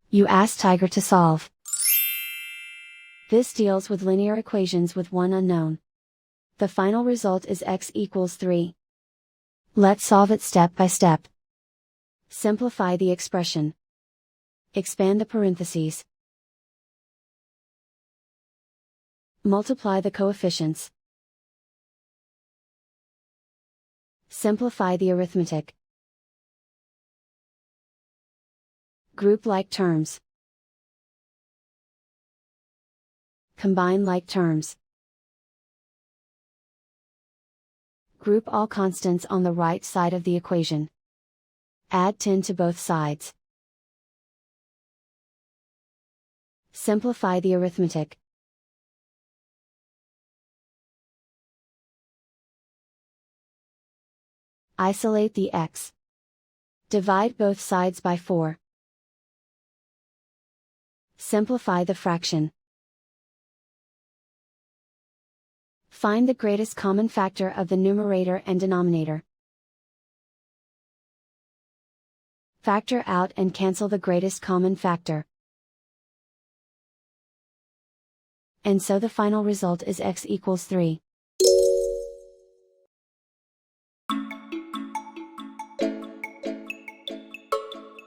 You ask Tiger to solve. This deals with linear equations with one unknown. The final result is x equals 3. Let's solve it step by step. Simplify the expression. Expand the parentheses. Multiply the coefficients. Simplify the arithmetic. Group like terms. Combine like terms. Group all constants on the right side of the equation. Add 10 to both sides. Simplify the arithmetic. Isolate the x. Divide both sides by 4. Simplify the fraction. Find the greatest common factor of the numerator and denominator. Factor out and cancel the greatest common factor. And so the final result is x equals 3.